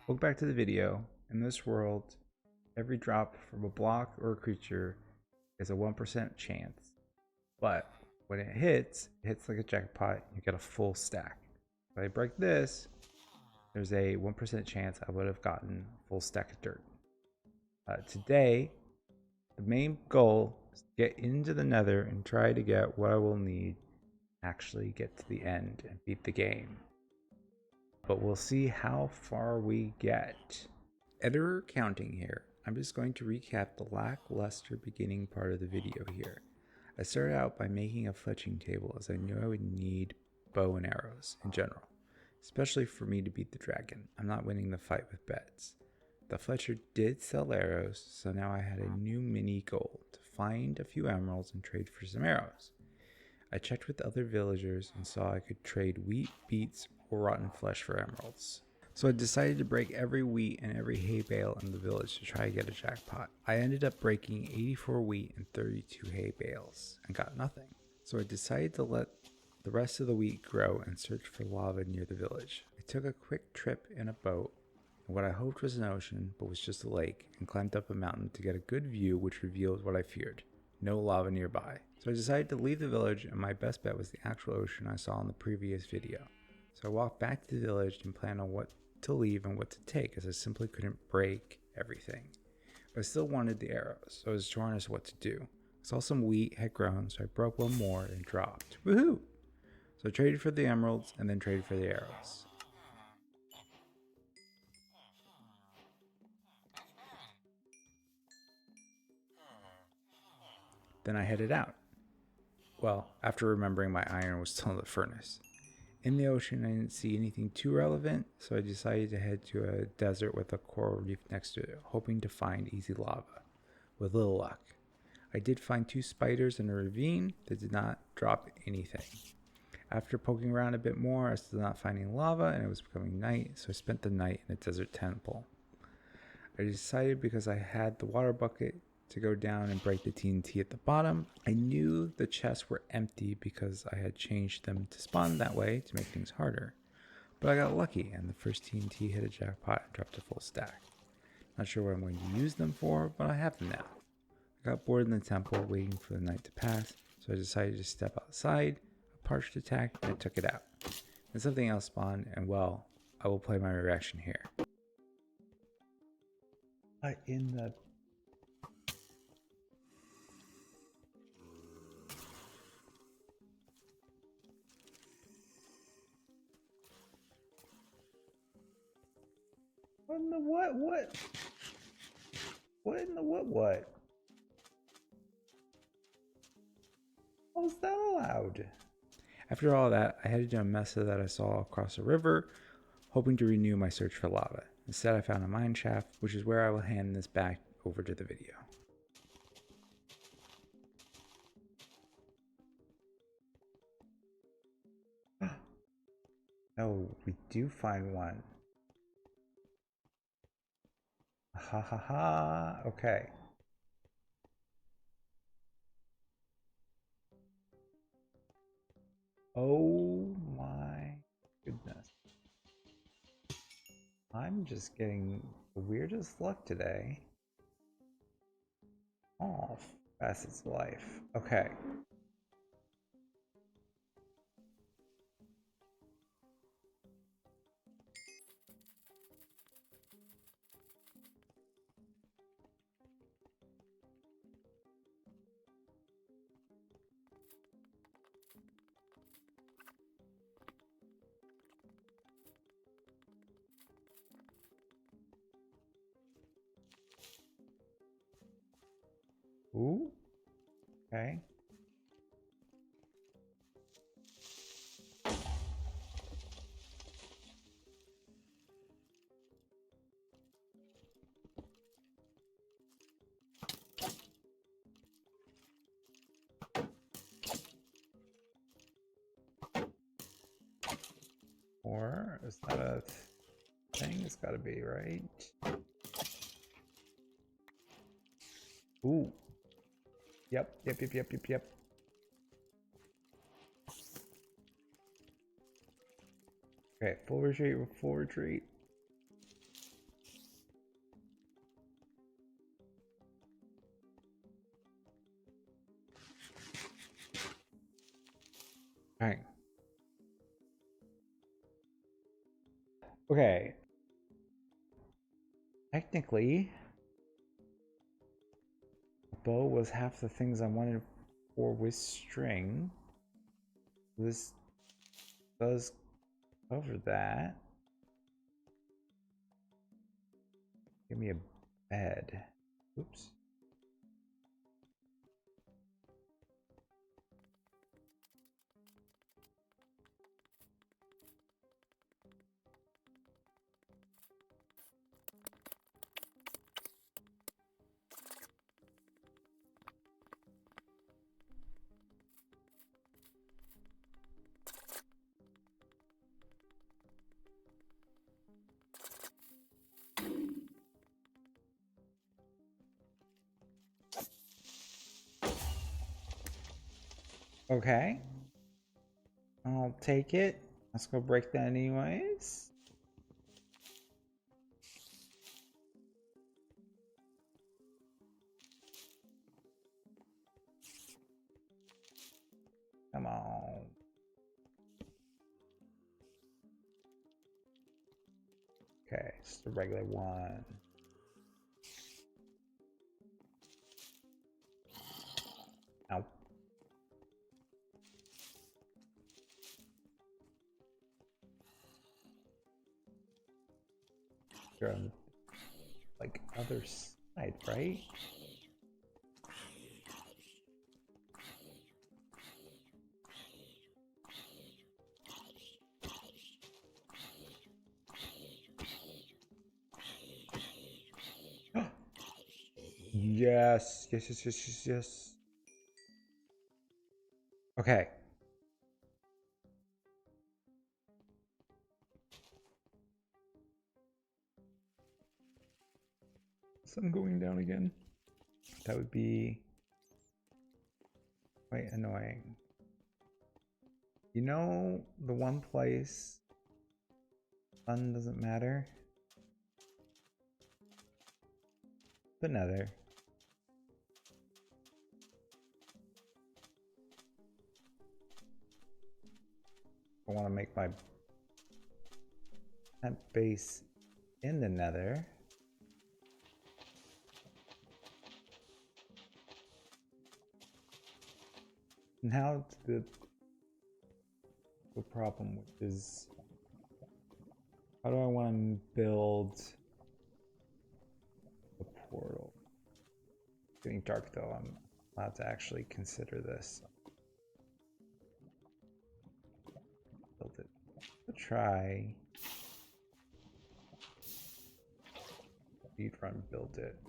Welcome back to the video. In this world, every drop from a block or a creature is a 1% chance. But when it hits like a jackpot, you get a full stack. If I break this, there's a 1% chance I would have gotten a full stack of dirt. Today, the main goal is to get into the Nether and try to get what I will need to actually get to the end and beat the game. But we'll see how far we get. Editor counting here. I'm just going to recap the lackluster beginning part of the video here. I started out by making a fletching table as I knew I would need bow and arrows in general, especially for me to beat the dragon. I'm not winning the fight with bets. The Fletcher did sell arrows, so now I had a new mini goal to find a few emeralds and trade for some arrows. I checked with other villagers and saw I could trade wheat, beets, or rotten flesh for emeralds. So I decided to break every wheat and every hay bale in the village to try to get a jackpot. I ended up breaking 84 wheat and 32 hay bales and got nothing. So I decided to let the rest of the wheat grow and search for lava near the village. I took a quick trip in a boat in what I hoped was an ocean but was just a lake and climbed up a mountain to get a good view which revealed what I feared. No lava nearby. So I decided to leave the village, and my best bet was the actual ocean I saw in the previous video. So I walked back to the village and planned on what to leave and what to take, as I simply couldn't break everything. But I still wanted the arrows, so I was torn as to what to do. I saw some wheat had grown, so I broke one more and dropped. Woohoo! So I traded for the emeralds and then traded for the arrows. Then I headed out. Well, after remembering my iron was still in the furnace. In the ocean, I didn't see anything too relevant, so I decided to head to a desert with a coral reef next to it, hoping to find easy lava. With little luck, I did find 2 spiders in a ravine that did not drop anything. After poking around a bit more, I was still not finding lava, and it was becoming night, so I spent the night in a desert temple. I decided because I had the water bucket to go down and break the TNT at the bottom. I knew the chests were empty because I had changed them to spawn that way to make things harder. But I got lucky and the first TNT hit a jackpot and dropped a full stack. Not sure what I'm going to use them for, but I have them now. I got bored in the temple waiting for the night to pass, so I decided to step outside. A parched attacked and I took it out. And something else spawned, and well, I will play my reaction here. In the What in the what? What in the what? How is that allowed? After all that, I headed to a mesa that I saw across a river, hoping to renew my search for lava. Instead, I found a mine shaft, which is where I will hand this back over to the video. Oh, we do find one. Ha ha ha. Okay. Oh my goodness. I'm just getting the weirdest luck today. Oh, facets of life. Okay. Ooh. Okay. Or is that a thing? It's gotta be, right? Ooh. Yep. Okay, full retreat. Okay. Technically, a bow was half the things I wanted for with string. This does cover that. Give me a bed. Oops. Okay. I'll take it. Let's go break that anyways. Come on. Okay, it's the regular one. Ow. You're on, like, other side, right? Yes. Yes, yes, yes, yes, yes. Okay. Sun going down again. That would be quite annoying. You know, the one place sun doesn't matter? The Nether. I want to make my tent base in the Nether. Now the problem, which is, how do I want to build the portal? It's getting dark though. I'm allowed to actually consider this. Build it. I'll try. Speed run, build it.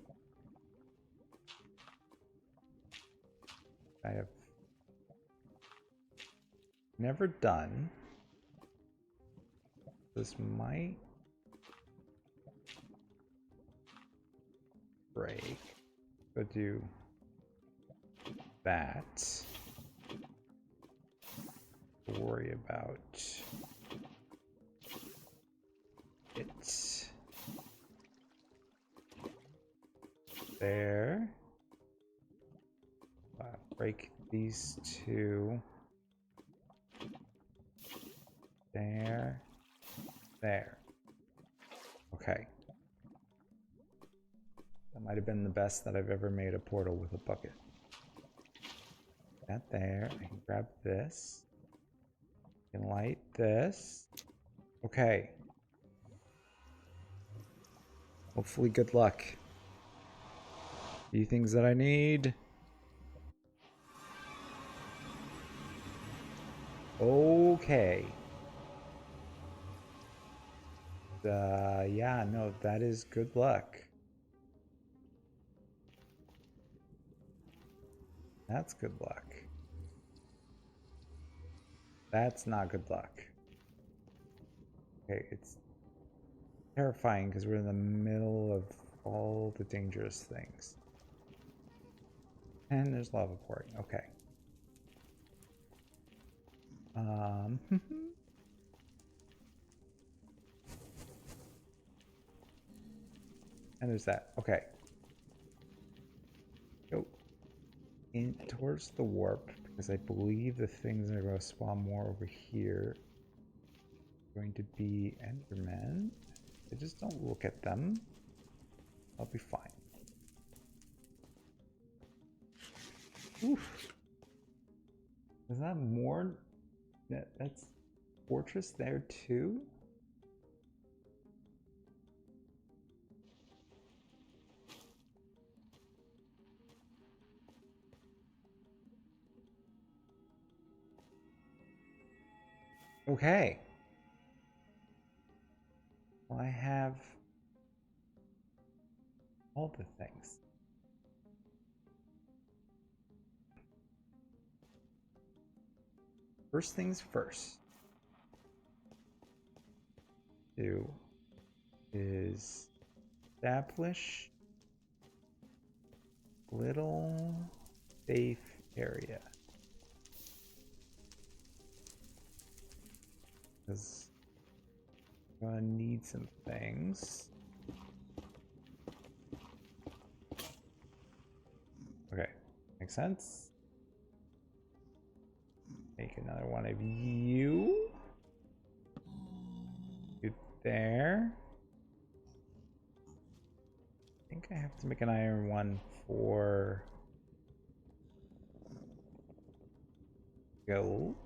I have never done. This might break. Go do that. Worry about it. There. Break these two. There. There. Okay. That might have been the best that I've ever made a portal with a bucket. That there. I can grab this. I can light this. Okay. Hopefully good luck. Few things that I need. Okay. Yeah, no, that is good luck. That's good luck. That's not good luck. Okay, it's terrifying because we're in the middle of all the dangerous things. And there's lava pouring. Okay. And there's that. Okay. Go in towards the warp because I believe the things are going to spawn more over here. going to be Endermen. I just don't look at them. I'll be fine. Oof. Is that more? That's fortress there too? Okay. Well, I have all the things. First things first. Do is establish little safe area. Because I'm gonna need some things. Okay, makes sense. Make another one of you. Good there. I think I have to make an iron one for gold.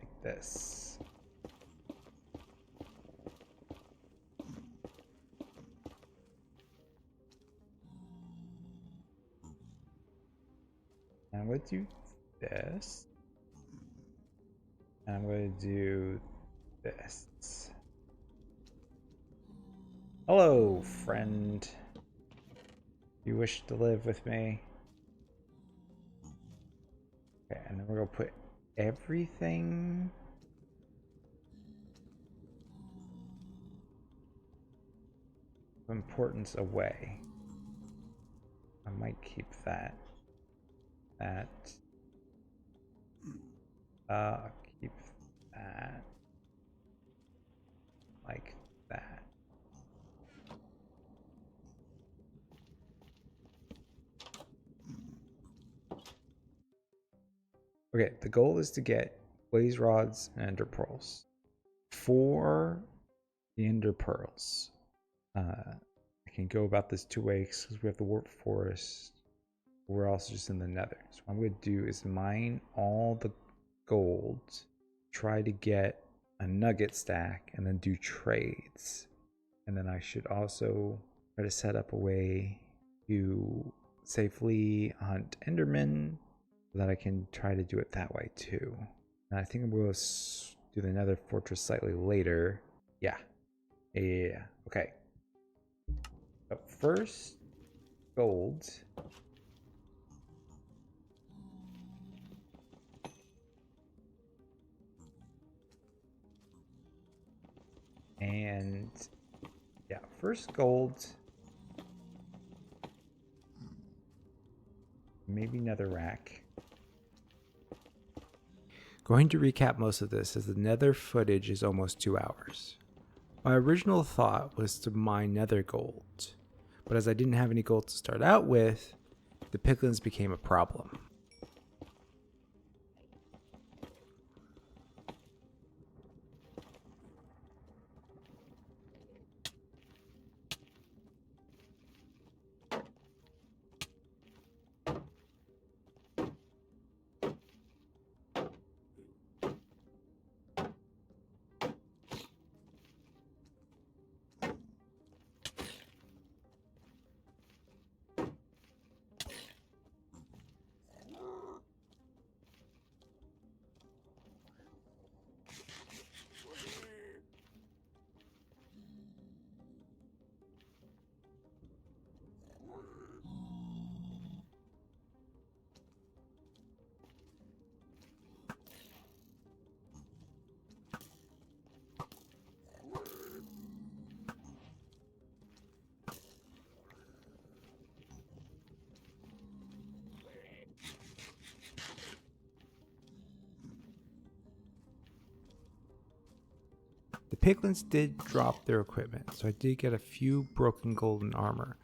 Like this. And I'm going to do this. And I'm going to do this. Hello, friend. You wish to live with me? Okay, and then we're going to put everything of importance away. I might keep that. Keep that like that. Okay, the goal is to get blaze rods and ender pearls. For the ender pearls, I can go about this two ways because we have the warp forest. We're also just in the nether. So what I'm going to do is mine all the gold, try to get a nugget stack, and then do trades. And then I should also try to set up a way to safely hunt endermen so that I can try to do it that way too. And I think I'm going to do the nether fortress slightly later. Yeah. Okay. But first, gold. And yeah, first gold. Maybe nether rack. Going to recap most of this as the nether footage is almost 2 hours. My original thought was to mine nether gold, but as I didn't have any gold to start out with, the piglins became a problem. The piglins did drop their equipment, so I did get a few broken golden armor,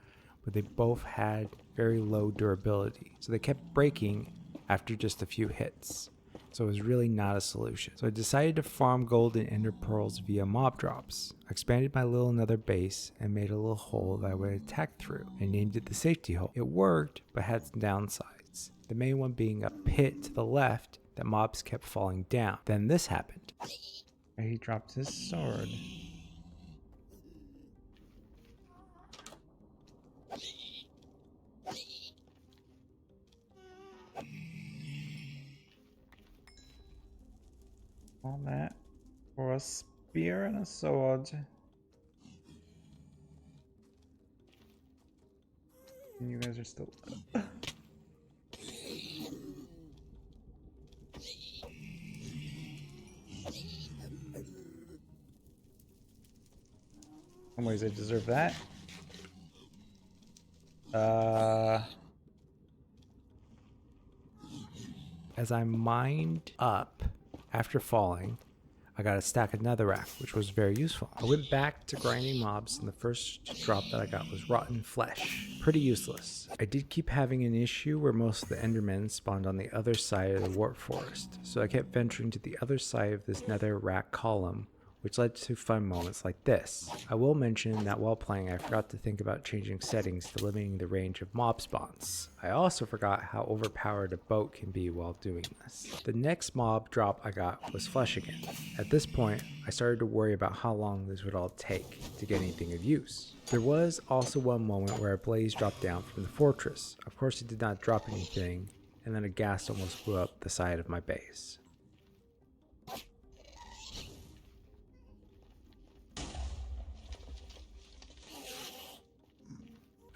but they both had very low durability, so they kept breaking after just a few hits. so it was really not a solution. So I decided to farm gold and ender pearls via mob drops. I expanded my little nether base and made a little hole that I would attack through. I named it the safety hole. It worked, but had some downsides. The main one being a pit to the left that mobs kept falling down. Then this happened. He dropped his sword. All that for a spear and a sword. And you guys are still... In ways I deserve that. As I mined up after falling, I got a stack of netherrack, which was very useful. I went back to grinding mobs, and the first drop that I got was rotten flesh. Pretty useless. I did keep having an issue where most of the endermen spawned on the other side of the warp forest, so I kept venturing to the other side of this netherrack column, which led to fun moments like this. I will mention that while playing I forgot to think about changing settings to limiting the range of mob spawns. I also forgot how overpowered a boat can be while doing this. The next mob drop I got was flesh again. At this point, I started to worry about how long this would all take to get anything of use. There was also one moment where a blaze dropped down from the fortress. Of course it did not drop anything, and then a ghast almost blew up the side of my base.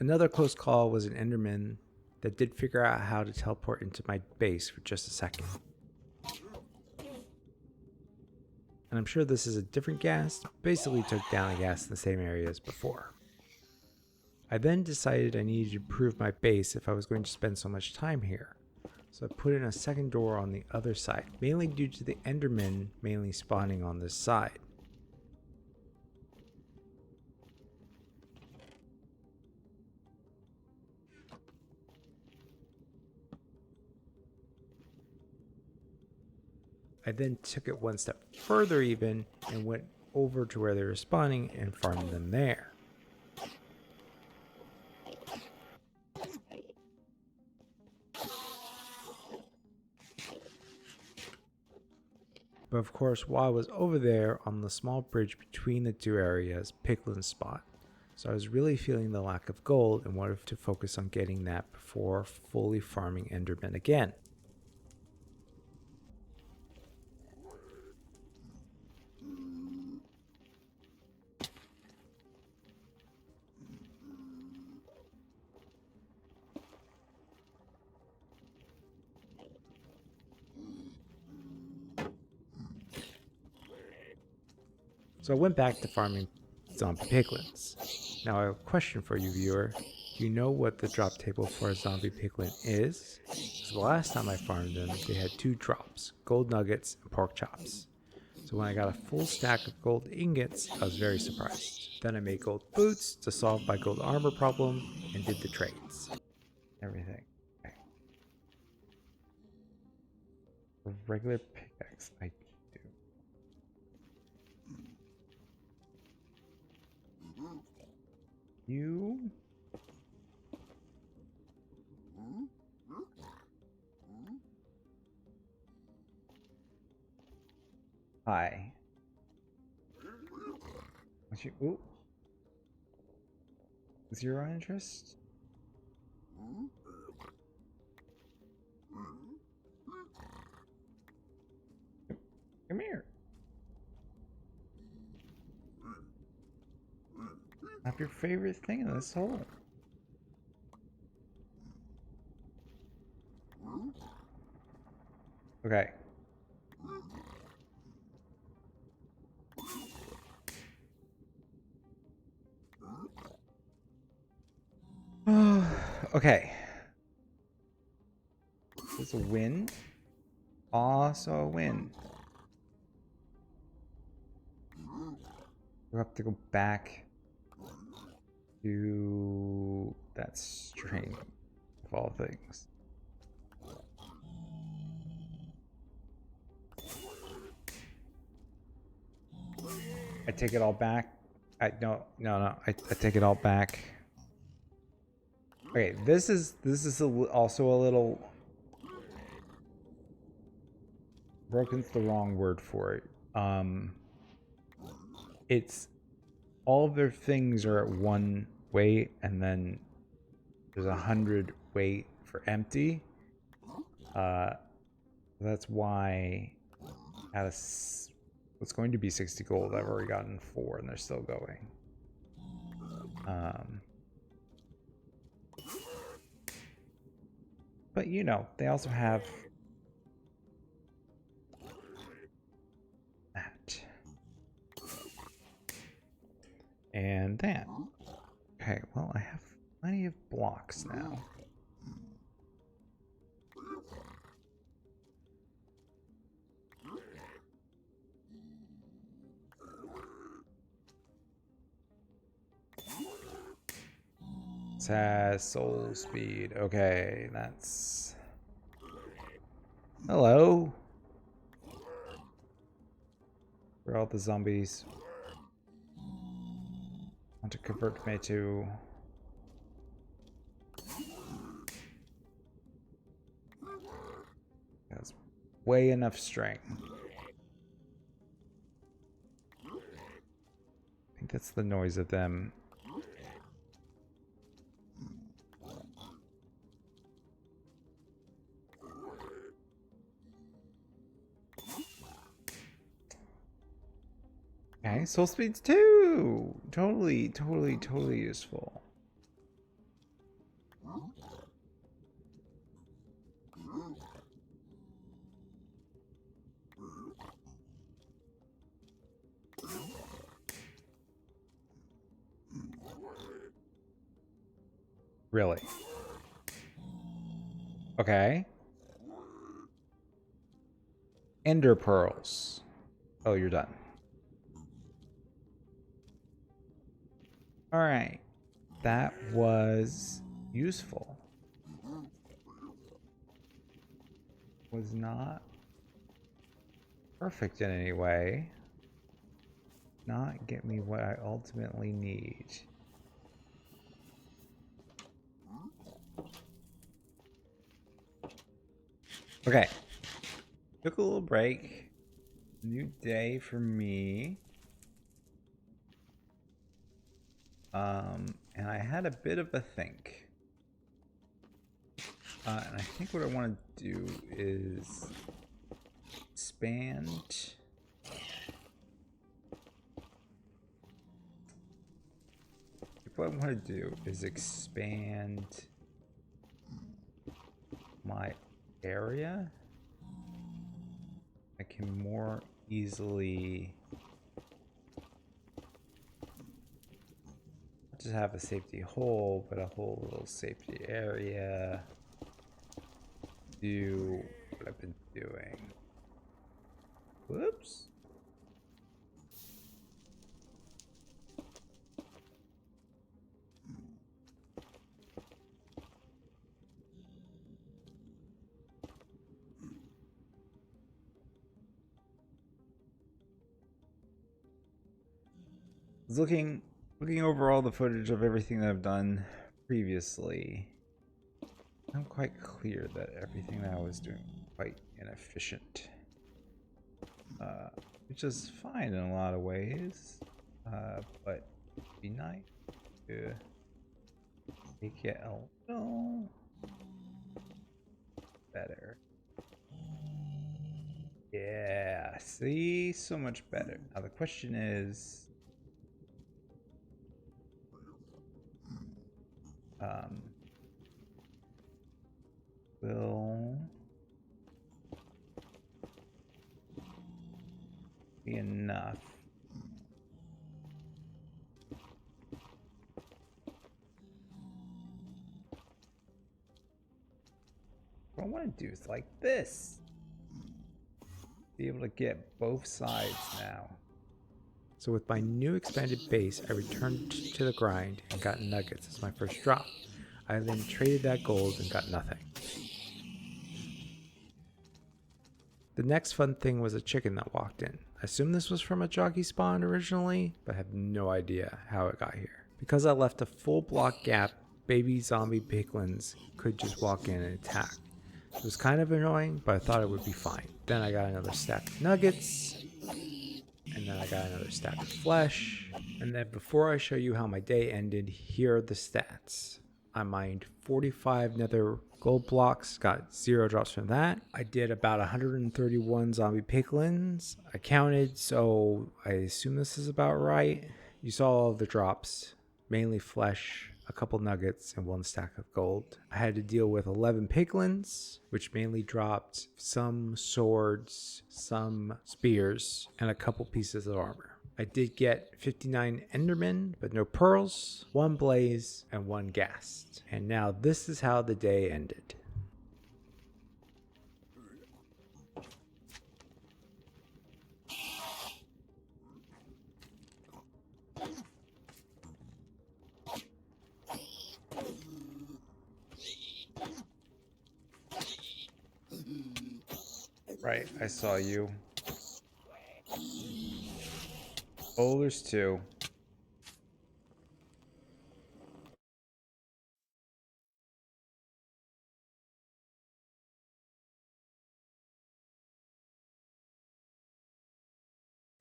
Another close call was an enderman that did figure out how to teleport into my base for just a second. And I'm sure this is a different ghast, basically took down a ghast in the same area as before. I then decided I needed to improve my base if I was going to spend so much time here. So I put in a second door on the other side, mainly due to the endermen mainly spawning on this side. I then took it one step further even and went over to where they were spawning and farmed them there. But of course, while I was over there on the small bridge between the two areas, piglins spawned. So I was really feeling the lack of gold and wanted to focus on getting that before fully farming endermen again. So I went back to farming zombie piglins. Now I have a question for you, viewer. Do you know what the drop table for a zombie piglin is? Because the last time I farmed them, they had 2 drops, gold nuggets and pork chops. So when I got a full stack of gold ingots, I was very surprised. Then I made gold boots to solve my gold armor problem and did the trades. Everything. Okay. A regular pickaxe, I do. You? Hi. What's you? Ooh. Zero interest? Come here. Have your favorite thing in this hole. Okay. Okay. This is a win. Also a win. We'll have to go back to that string of all things. I take it all back. No. I take it all back. Okay, this is also a little broken's the wrong word for it. It's all of their things are at one weight, and then there's 100 weight for empty. That's why at what's going to be 60 gold, I've already gotten 4, and they're still going. But you know, they also have that and that. Okay, well, I have plenty of blocks now. It has soul speed. Okay, that's... Hello. Where are all the zombies? Want to convert me to... That's way enough strength. I think that's the noise of them. Okay, soul speed's 2! Totally useful. Really? Okay. Ender pearls. Oh, you're done. All right. That was useful. Was not perfect in any way. Not get me what I ultimately need. Okay. Took a little break. New day for me. And I had a bit of a think. And I think what I want to do is expand. What I want to do is expand my area. I can more easily not just have a safety hole, but a whole little safety area. Do what I've been doing. Whoops. Looking over all the footage of everything that I've done previously, I'm quite clear that everything that I was doing was quite inefficient, which is fine in a lot of ways, but it'd be nice to make it a little better. Yeah, see, so much better. Now the question is, will be enough? What I want to do is like this. Be able to get both sides now. So with my new expanded base, I returned to the grind and got nuggets as my first drop. I then traded that gold and got nothing. The next fun thing was a chicken that walked in. I assume this was from a jockey spawn originally, but I have no idea how it got here. Because I left a full block gap, baby zombie piglins could just walk in and attack. It was kind of annoying, but I thought it would be fine. Then I got another stack of nuggets, and then I got another stack of flesh. And then before I show you how my day ended, here are the stats. I mined 45 nether gold blocks, got 0 drops from that. I did about 131 zombie piglins. I counted, so I assume this is about right. You saw all of the drops, mainly flesh, a couple nuggets, and 1 stack of gold. I had to deal with 11 piglins, which mainly dropped some swords, some spears, and a couple pieces of armor. I did get 59 Endermen, but no pearls, 1 blaze, and 1 ghast. And now this is how the day ended. Right, I saw you. Oh, there's 2.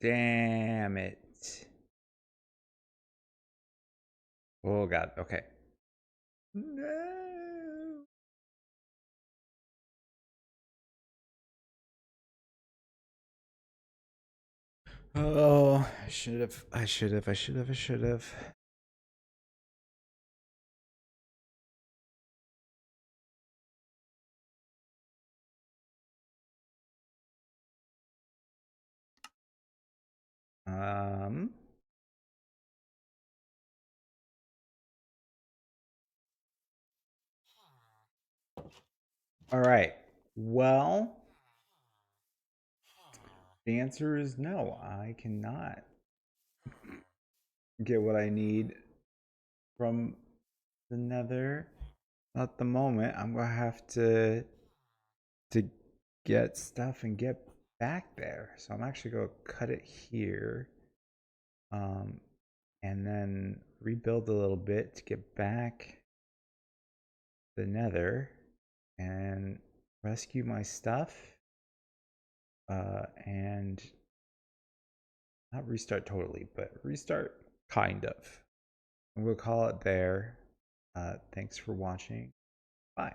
Damn it. Oh god, okay. No. Oh, I should have. Um, all right. Well, the answer is no. I cannot get what I need from the Nether. Not at the moment. I'm gonna have to get stuff and get back there. So I'm actually gonna cut it here. Um, and then rebuild a little bit to get back the Nether and rescue my stuff. And not restart totally, but restart kind of. And we'll call it there. Thanks for watching. Bye.